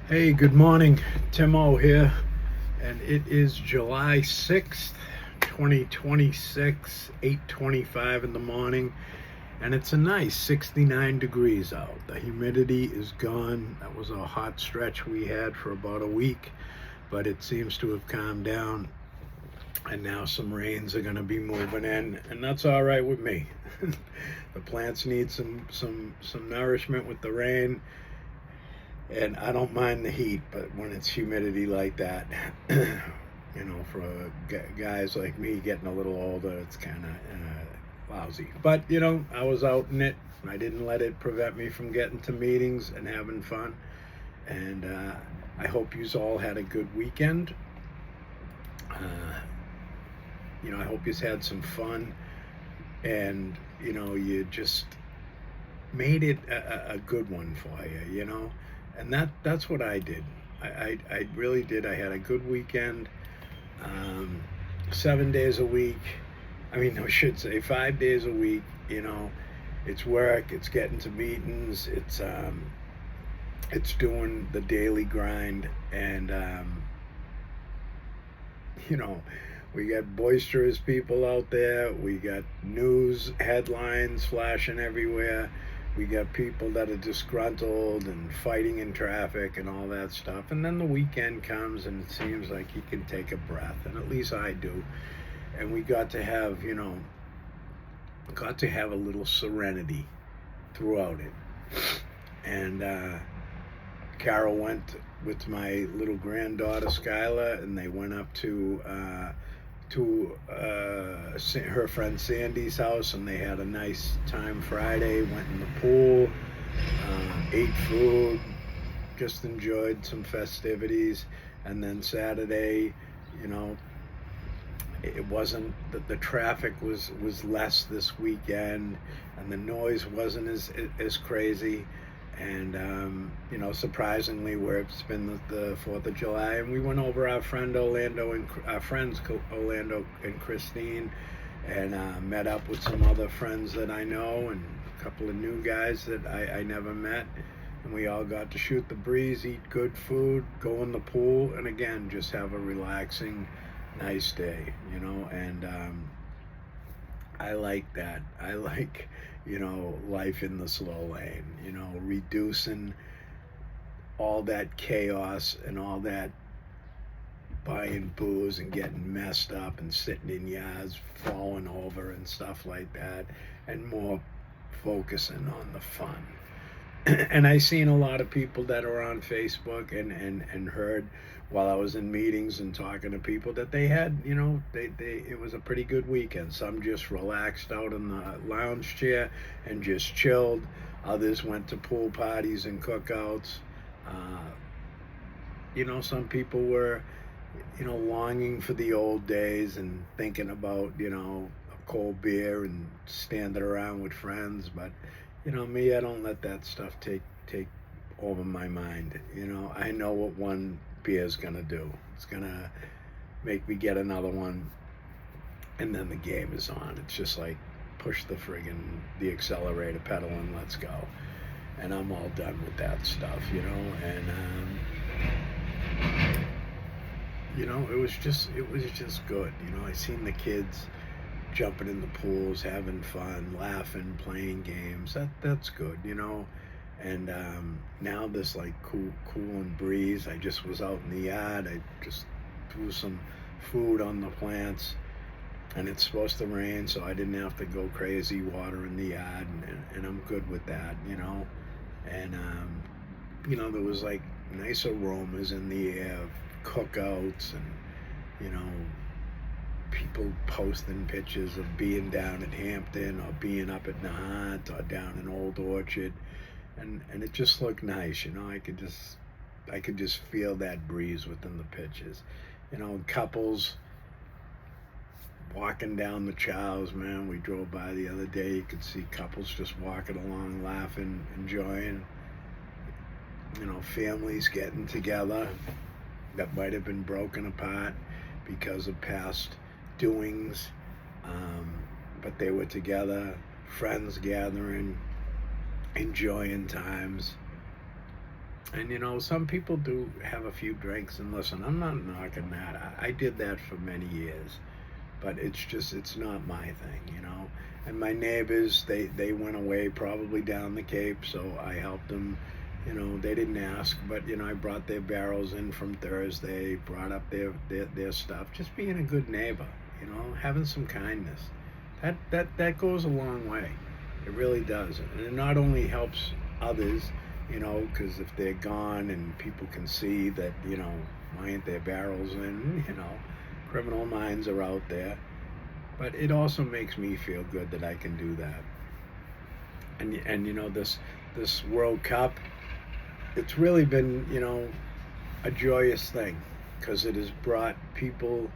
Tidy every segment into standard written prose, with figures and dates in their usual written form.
Hey, good morning. Timo here, and it is July 6th, 2026, 8:25 in the morning, and it's a nice 69 degrees out. The humidity is gone. That was a hot stretch we had for about a week, but it seems to have calmed down, and now some rains are going to be moving in, and that's all right with me. The plants need some nourishment with the rain, and I don't mind the heat, but when it's humidity like that, for guys like me getting a little older, it's kind of lousy. But I was out in it. I didn't let it prevent me from getting to meetings and having fun. And I hope you all had a good weekend. I hope you had some fun, and you just made it a good one for you. And that's what I did. I really did. I had a good weekend. 7 days a week. I mean, I should say 5 days a week. It's work. It's getting to meetings. It's doing the daily grind, and you know, we got boisterous people out there. We got news headlines flashing everywhere. We got people that are disgruntled and fighting in traffic and all that stuff. And then the weekend comes and it seems like you can take a breath, and at least I do. And we got to have a little serenity throughout it. And Carol went with my little granddaughter Skylar, and they went up to her friend Sandy's house, and they had a nice time Friday. Went in the pool, ate food, just enjoyed some festivities, and then Saturday, you know, it wasn't that the traffic was less this weekend, and the noise wasn't as crazy. And surprisingly, where it's been the 4th of July, and we went over our friends Orlando and Christine, and met up with some other friends that I know, and a couple of new guys that I never met, and we all got to shoot the breeze, eat good food, go in the pool, and again just have a relaxing, nice day, and I like that. I like, life in the slow lane, reducing all that chaos and all that buying booze and getting messed up and sitting in yards, falling over and stuff like that, and more focusing on the fun. And I seen a lot of people that are on Facebook and heard while I was in meetings and talking to people that they had, they it was a pretty good weekend. Some just relaxed out in the lounge chair and just chilled. Others went to pool parties and cookouts. Some people were, longing for the old days and thinking about, a cold beer and standing around with friends. But me, I don't let that stuff take over my mind. I know what one beer is gonna do. It's gonna make me get another one, and then the game is on. It's just like push the accelerator pedal and let's go. And I'm all done with that stuff, And it was just good. I seen the kids jumping in the pools, having fun, laughing, playing games. That's good, And now this like cool and breeze. I just was out in the yard. I just threw some food on the plants, and it's supposed to rain, so I didn't have to go crazy watering the yard, and I'm good with that, And there was like nice aromas in the air of cookouts, and people posting pictures of being down at Hampton or being up at Nahant or down in Old Orchard, and it just looked nice. I could just feel that breeze within the pitches. Couples walking down the Chows, man. We drove by the other day. You could see couples just walking along, laughing, enjoying. Families getting together that might have been broken apart because of past doings, but they were together, friends gathering, enjoying times. And some people do have a few drinks, and listen, I'm not knocking that. I did that for many years, but it's not my thing. And my neighbors, they went away probably down the Cape, so I helped them. They didn't ask, but I brought their barrels in from Thursday, brought up their stuff, just being a good neighbor, having some kindness. That goes a long way. It really does, and it not only helps others, because if they're gone and people can see that, why ain't their barrels in, criminal minds are out there, but it also makes me feel good that I can do that. And this World Cup, it's really been, a joyous thing because it has brought people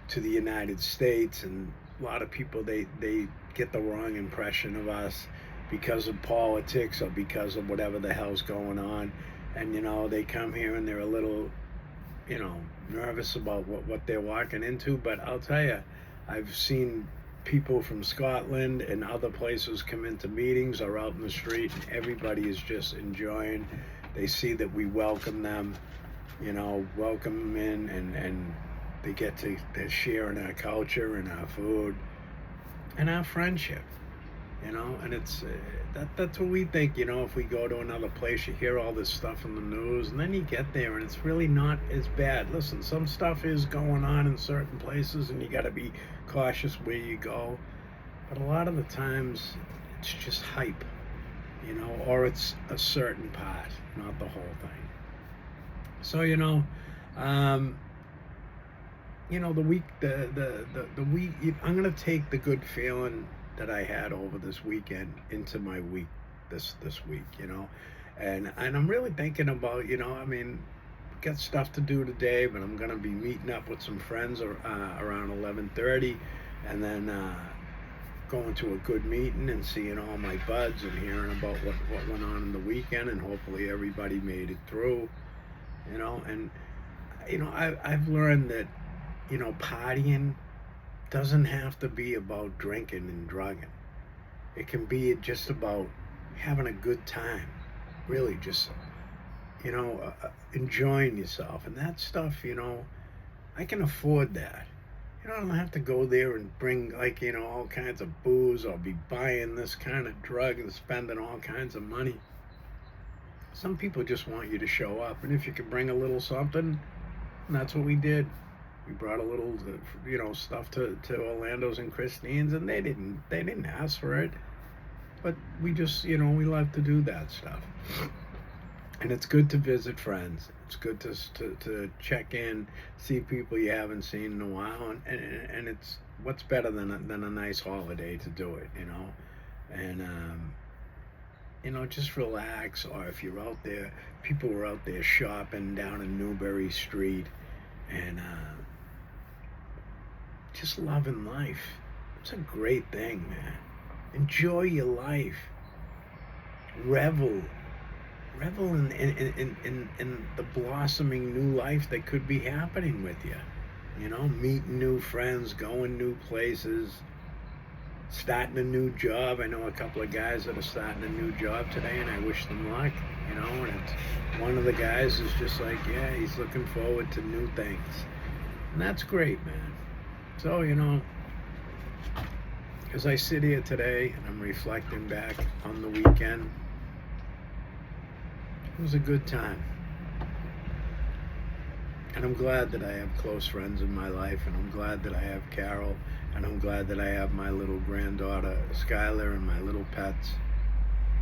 to the United States, and a lot of people they get the wrong impression of us because of politics or because of whatever the hell's going on, and they come here and they're a little nervous about what they're walking into. But I'll tell you, I've seen people from Scotland and other places come into meetings or out in the street, and everybody is just enjoying. They see that we welcome them, welcome them in, and they get to share in our culture and our food and our friendship, and it's that's what we think. If we go to another place, you hear all this stuff in the news, and then you get there and it's really not as bad. Listen, some stuff is going on in certain places, and you got to be cautious where you go, but a lot of the times it's just hype, or it's a certain part, not the whole thing. So the week, the week. I'm gonna take the good feeling that I had over this weekend into my week this week. And I'm really thinking about, got stuff to do today, but I'm gonna be meeting up with some friends around 11:30, and then going to a good meeting and seeing all my buds and hearing about what went on in the weekend, and hopefully everybody made it through. And I've learned that partying doesn't have to be about drinking and drugging. It can be just about having a good time, really just enjoying yourself, and that stuff. I can afford that. I don't have to go there and bring all kinds of booze or be buying this kind of drug and spending all kinds of money. Some people just want you to show up, and if you can bring a little something, and that's what we did. We brought a little, stuff to Orlando's and Christine's, and they didn't ask for it, but we just, we love to do that stuff. And it's good to visit friends. It's good to check in, see people you haven't seen in a while, and it's what's better than a nice holiday to do it, and just relax. Or if you're out there, people were out there shopping down in Newbury Street, and just loving life. It's a great thing, man. Enjoy your life. Revel in the blossoming new life that could be happening with you. Meeting new friends, going new places, starting a new job. I know a couple of guys that are starting a new job today, and I wish them luck. And one of the guys is just like, yeah, he's looking forward to new things, and that's great, man. So, as I sit here today and I'm reflecting back on the weekend, it was a good time. And I'm glad that I have close friends in my life, and I'm glad that I have Carol, and I'm glad that I have my little granddaughter, Skylar, and my little pets,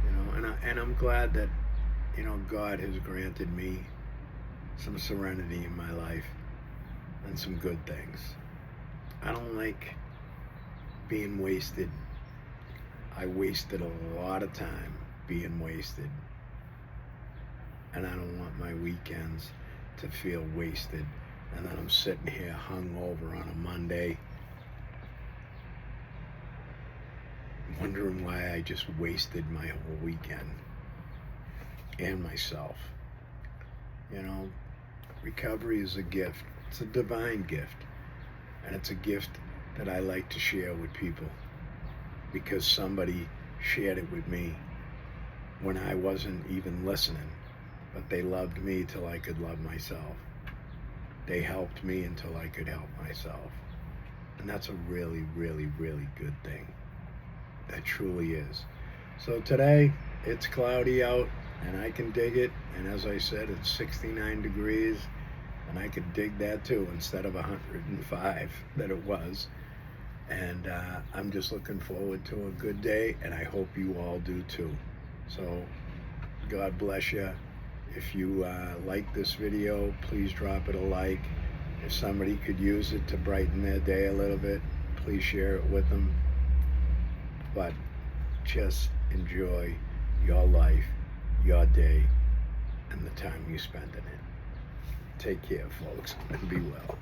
and I'm glad that, God has granted me some serenity in my life and some good things. I don't like being wasted. I wasted a lot of time being wasted. And I don't want my weekends to feel wasted. And then I'm sitting here hungover on a Monday, wondering why I just wasted my whole weekend and myself. Recovery is a gift. It's a divine gift. And it's a gift that I like to share with people because somebody shared it with me when I wasn't even listening. but they loved me till I could love myself. They helped me until I could help myself. And that's a really, really, really good thing. That truly is. So today, it's cloudy out, and I can dig it. And as I said, it's 69 degrees, and I could dig that too instead of 105 that it was. And I'm just looking forward to a good day, and I hope you all do too. So God bless you. If you like this video, please drop it a like. If somebody could use it to brighten their day a little bit, please share it with them. But just enjoy your life, your day, and the time you spend in it. Take care, folks, and be well.